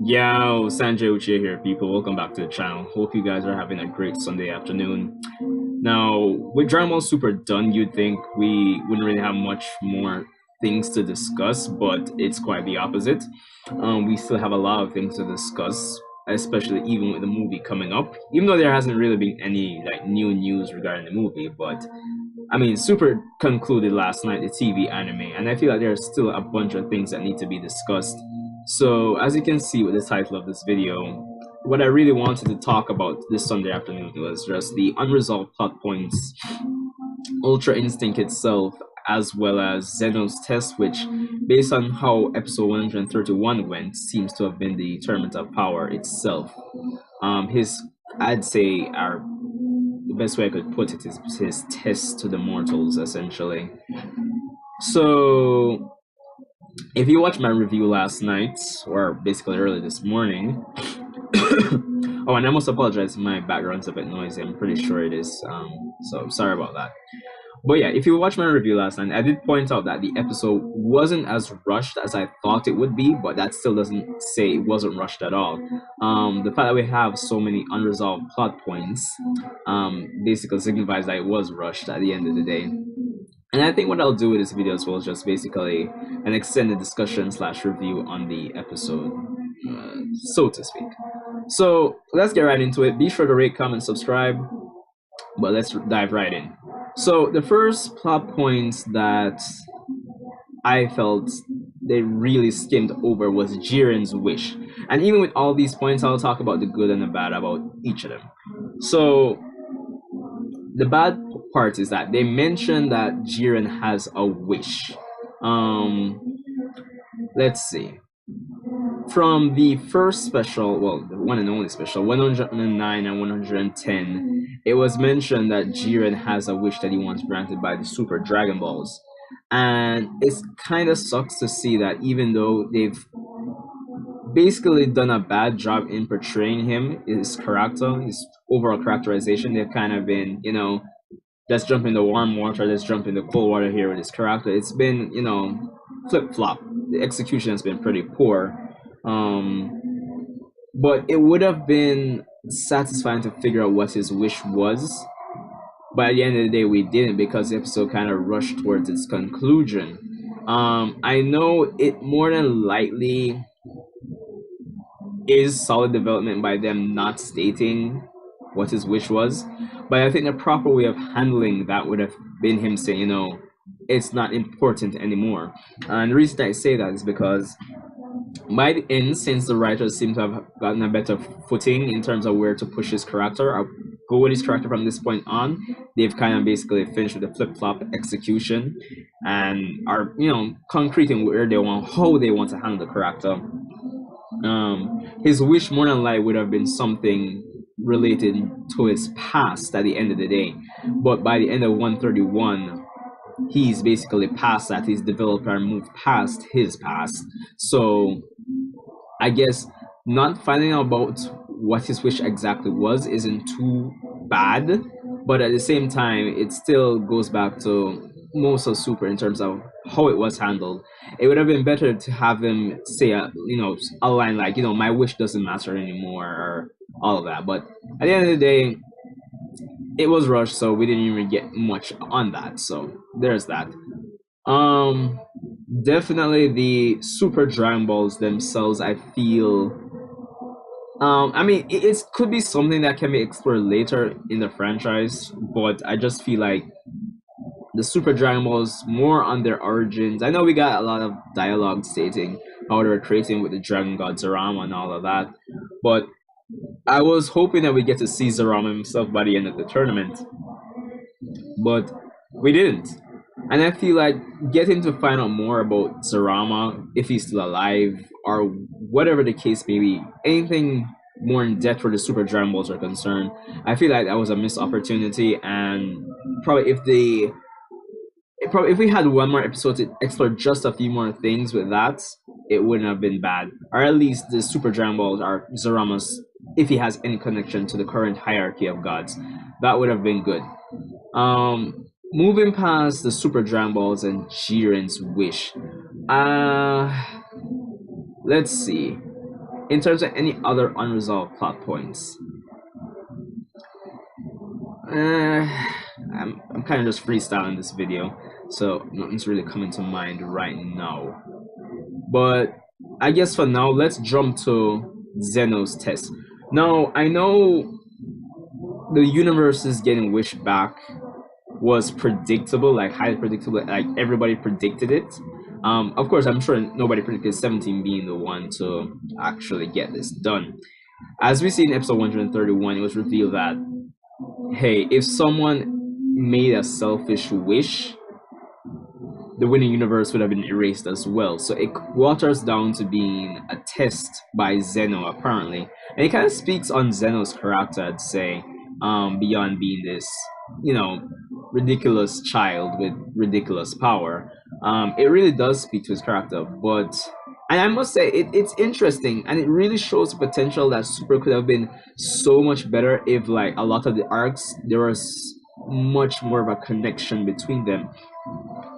Yo, Sanjae Uchiha here, people. Welcome back to the channel. Hope you guys are having a great Sunday afternoon. Now, with Dragon Ball Super done, you'd think we wouldn't really have much more things to discuss, but it's quite the opposite. We still have a lot of things to discuss, especially even with the movie coming up. Even though there hasn't really been any new news regarding the movie, but I mean, Super concluded last night, the TV anime, and I feel like there's still a bunch of things that need to be discussed. So, as you can see with the title of this video, what I really wanted to talk about this Sunday afternoon was just the unresolved plot points, Ultra Instinct itself, as well as Zeno's test, which, based on how episode 131 went, seems to have been the tournament of power itself. I'd say, the best way I could put it is his test to the mortals, essentially. So, if you watched my review last night, or basically early this morning, oh, and I must apologize if my background's a bit noisy. I'm pretty sure it is. So sorry about that. But yeah, if you watched my review last night, I did point out that the episode wasn't as rushed as I thought it would be, but that still doesn't say it wasn't rushed at all. The fact that we have so many unresolved plot points basically signifies that it was rushed at the end of the day. And I think what I'll do with this video as well is just basically an extended discussion slash review on the episode, so to speak. So let's get right into it. Be sure to rate, comment, subscribe, but let's dive right in. So the first plot point that I felt they really skimmed over was Jiren's wish. And even with all these points, I'll talk about the good and the bad about each of them. So the bad part is that they mentioned that Jiren has a wish. Let's see. From the first special, well, the one and only special, 109 and 110, it was mentioned that Jiren has a wish that he wants granted by the Super Dragon Balls. And it kind of sucks to see that even though they've basically done a bad job in portraying him, his character, his overall characterization, they've kind of been, let's jump in the warm water, let's jump in the cold water here with his character. It's been, flip-flop. The execution has been pretty poor. But it would have been satisfying to figure out what his wish was. But at the end of the day, we didn't because the episode kind of rushed towards its conclusion. I know it more than likely is solid development by them not stating what his wish was, but I think the proper way of handling that would have been him saying, it's not important anymore. And the reason I say that is because by the end, since the writers seem to have gotten a better footing in terms of where to push his character or go with his character from this point on, they've kind of basically finished with the flip-flop execution and are, concreting where they want, how they want to handle the character. His wish more than likely would have been something related to his past at the end of the day, but by the end of 131, he's basically past that. He's developed and moved past his past. So I guess not finding out about what his wish exactly was isn't too bad, but at the same time, it still goes back to most of Super in terms of how it was handled. It would have been better to have him say a line like, my wish doesn't matter anymore, or all of that. But at the end of the day, it was rushed, so we didn't even get much on that. So there's that. Definitely the Super Dragon Balls themselves, I feel. I mean, it could be something that can be explored later in the franchise, but I just feel like the Super Dragon Balls more on their origins. I know we got a lot of dialogue stating how they were creating with the Dragon God Zarama and all of that, but I was hoping that we get to see Zarama himself by the end of the tournament, but we didn't. And I feel like getting to find out more about Zarama, if he's still alive, or whatever the case may be, anything more in depth where the Super Dragon Balls are concerned, I feel like that was a missed opportunity. And probably if we had one more episode to explore just a few more things with that, it wouldn't have been bad. Or at least the Super Dragon Balls are Zarama's, if he has any connection to the current hierarchy of gods, that would have been good. Moving past the Super Dragon Balls and Jiren's wish, let's see. In terms of any other unresolved plot points, I'm kind of just freestyling this video, so nothing's really coming to mind right now. But I guess for now, let's jump to Zeno's test. Now, I know the universe is getting wished back was predictable, like highly predictable, like everybody predicted it. Of course, I'm sure nobody predicted 17 being the one to actually get this done. As we see in episode 131, it was revealed that, hey, if someone made a selfish wish, the winning universe would have been erased as well. So it waters down to being a test by Zeno, apparently. And it kind of speaks on Zeno's character, I'd say, beyond being this, you know, ridiculous child with ridiculous power. It really does speak to his character. But, and I must say, it's interesting, and it really shows the potential that Super could have been so much better if, like, a lot of the arcs, there was much more of a connection between them.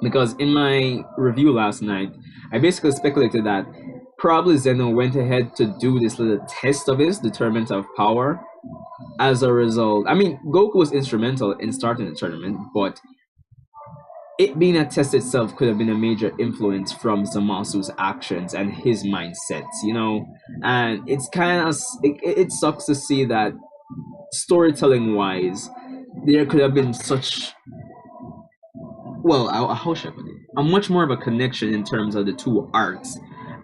Because in my review last night, I basically speculated that probably Zeno went ahead to do this little test of his, the tournament of power. As a result, I mean, Goku was instrumental in starting the tournament, but it being a test itself could have been a major influence from Zamasu's actions and his mindset, you know? And it's kind of, it sucks to see that storytelling wise, there could have been such, well, how should I put it? A much more of a connection in terms of the two arcs,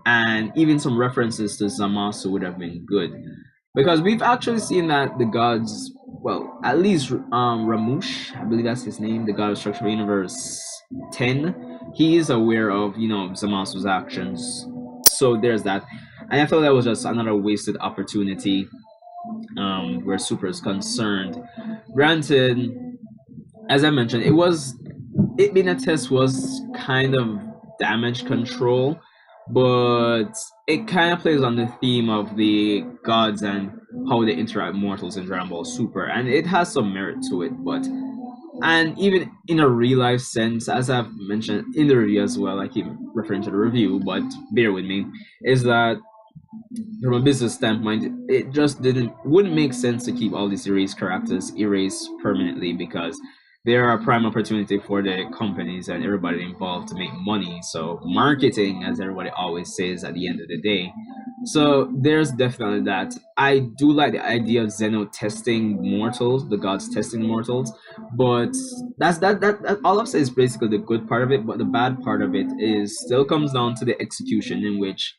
and even some references to Zamasu would have been good, because we've actually seen that the gods, well, at least Ramush, I believe that's his name, the god of Structural Universe 10, he is aware of, you know, Zamasu's actions. So there's that, and I felt that was just another wasted opportunity where Super is concerned. Granted, as I mentioned, it being a test was kind of damage control, but it kind of plays on the theme of the gods and how they interact with mortals in Dragon Ball Super, and it has some merit to it. But, and even in a real life sense, as I've mentioned in the review as well, I keep referring to the review, but bear with me, is that from a business standpoint, it just wouldn't make sense to keep all these erased characters erased permanently, because they are a prime opportunity for the companies and everybody involved to make money. So marketing, as everybody always says at the end of the day. So there's definitely that. I do like the idea of Zeno testing mortals, the gods testing mortals, but that all I've said is basically the good part of it, but the bad part of it is still comes down to the execution, in which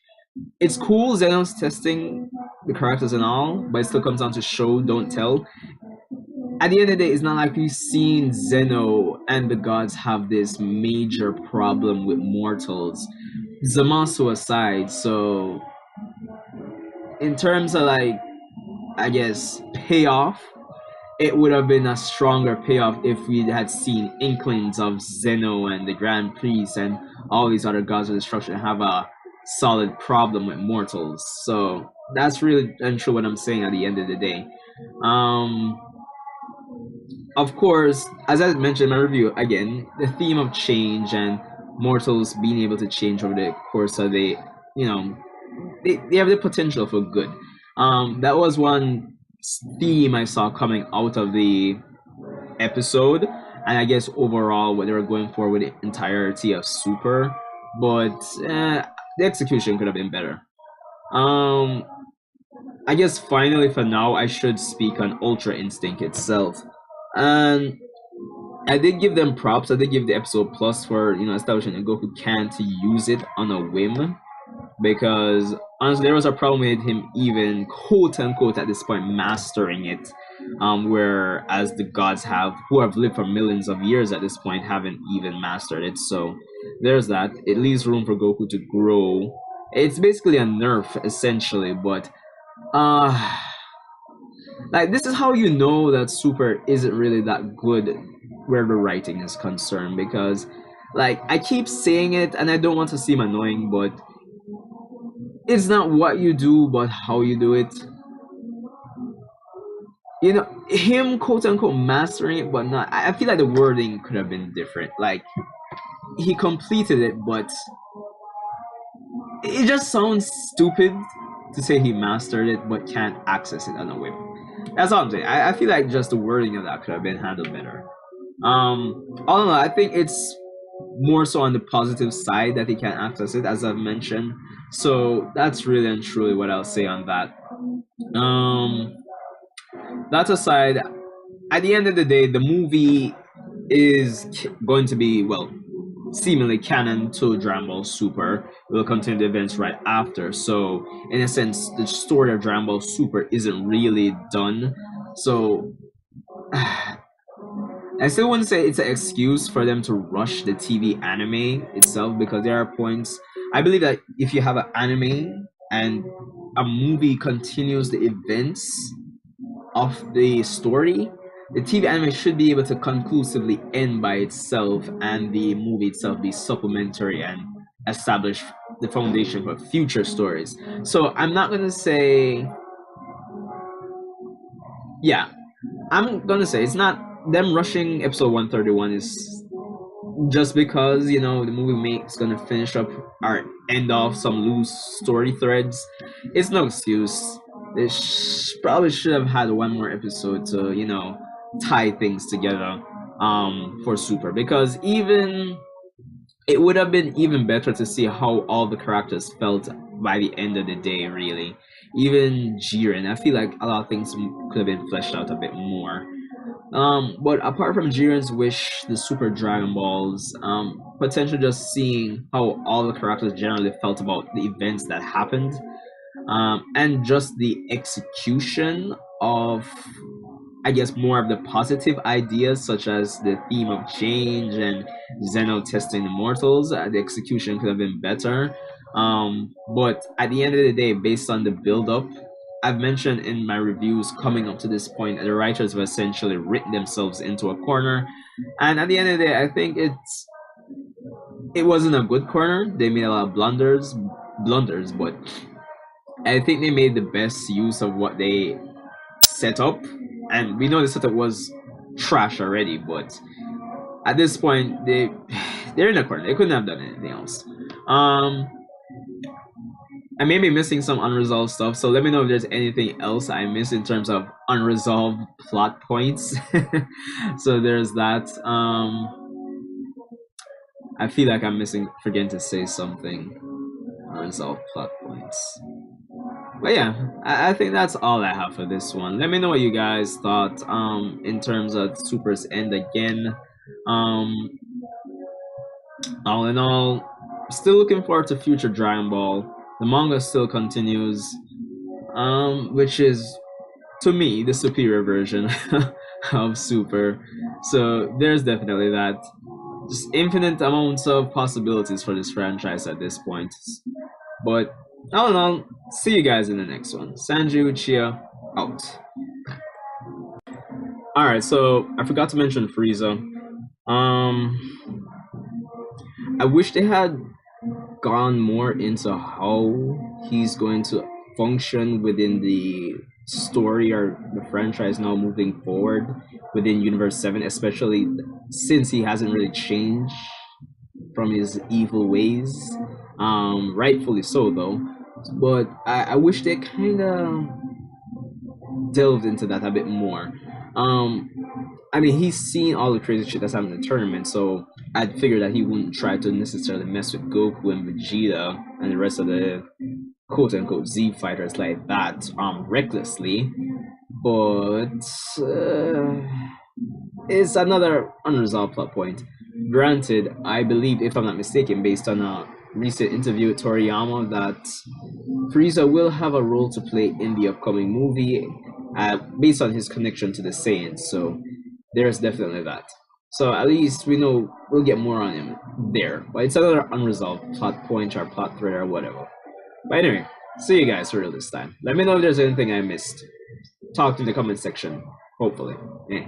it's cool Zeno's testing the characters and all, but it still comes down to show, don't tell. At the end of the day, it's not like we've seen Zeno and the gods have this major problem with mortals, Zamasu aside. So, in terms of, like, I guess, payoff, it would have been a stronger payoff if we had seen inklings of Zeno and the Grand Priest and all these other gods of destruction have a solid problem with mortals. So that's really untrue what I'm saying at the end of the day. Of course, as I mentioned in my review, again, the theme of change and mortals being able to change over the course of the, you know, they have the potential for good. That was one theme I saw coming out of the episode, and I guess overall what they were going for with the entirety of Super, but the execution could have been better. I guess finally for now I should speak on Ultra Instinct itself. And I did give them props. I did give the episode plus for, you know, establishing that Goku can't use it on a whim, because honestly there was a problem with him even quote unquote at this point mastering it, whereas the gods who have lived for millions of years at this point haven't even mastered it. So there's that. It leaves room for Goku to grow. It's basically a nerf essentially, but like, this is how you know that Super isn't really that good where the writing is concerned, because, like, I keep saying it and I don't want to seem annoying, but it's not what you do but how you do it. You know, him quote unquote mastering it, but not, I feel like the wording could have been different. Like, he completed it, but it just sounds stupid. to say he mastered it but can't access it on a whim. That's all I'm saying. I feel like just the wording of that could have been handled better. All in all, I think it's more so on the positive side that he can't access it, as I've mentioned. So that's really and truly what I'll say on that. Um, that aside, at the end of the day, the movie is going to be, well, seemingly canon to Dragon Ball Super. It will continue the events right after. So, in a sense, the story of Dragon Ball Super isn't really done. So, I still wouldn't say it's an excuse for them to rush the TV anime itself, because there are points. I believe that if you have an anime and a movie continues the events of the story, the TV anime should be able to conclusively end by itself, and the movie itself be supplementary and establish the foundation for future stories. So I'm not gonna say, yeah, I'm gonna say it's not them rushing episode 131 is just because the movie makes gonna finish up or end off some loose story threads. It's no excuse. They probably should have had one more episode to tie things together for Super, because even it would have been even better to see how all the characters felt by the end of the day, really. Even Jiren, I feel like a lot of things could have been fleshed out a bit more. But apart from Jiren's wish, the Super Dragon Balls, potentially just seeing how all the characters generally felt about the events that happened, and just the execution of, I guess, more of the positive ideas, such as the theme of change and Zeno testing immortals. The execution could have been better. But at the end of the day, based on the build up, I've mentioned in my reviews coming up to this point, the writers have essentially written themselves into a corner. And at the end of the day, I think it wasn't a good corner. They made a lot of blunders, but I think they made the best use of what they set up. And we know the setup was trash already, but at this point, they're in a corner. They couldn't have done anything else. I may be missing some unresolved stuff, so let me know if there's anything else I missed in terms of unresolved plot points. So there's that. I feel like I'm forgetting to say something. Unresolved plot points. But yeah, I think that's all I have for this one. Let me know what you guys thought in terms of Super's end again. All in all, still looking forward to future Dragon Ball. The manga still continues, which is, to me, the superior version of Super. So there's definitely that. Just infinite amounts of possibilities for this franchise at this point. But all in all, see you guys in the next one. Sanjae Uchiha, out. Alright, so I forgot to mention Frieza. I wish they had gone more into how he's going to function within the story or the franchise now moving forward within Universe 7, especially since he hasn't really changed from his evil ways. Rightfully so, though. But I wish they kind of delved into that a bit more. I mean, he's seen all the crazy shit that's happening in the tournament, so I'd figure that he wouldn't try to necessarily mess with Goku and Vegeta and the rest of the quote-unquote Z fighters like that recklessly. But it's another unresolved plot point. Granted, I believe, if I'm not mistaken, based on a recent interview with Toriyama, that Frieza will have a role to play in the upcoming movie, based on his connection to the Saiyans. So there's definitely that. So at least we know we'll get more on him there. But it's another unresolved plot point or plot thread or whatever. But anyway, see you guys for real this time. Let me know if there's anything I missed. Talk in the comment section. Hopefully. Yeah.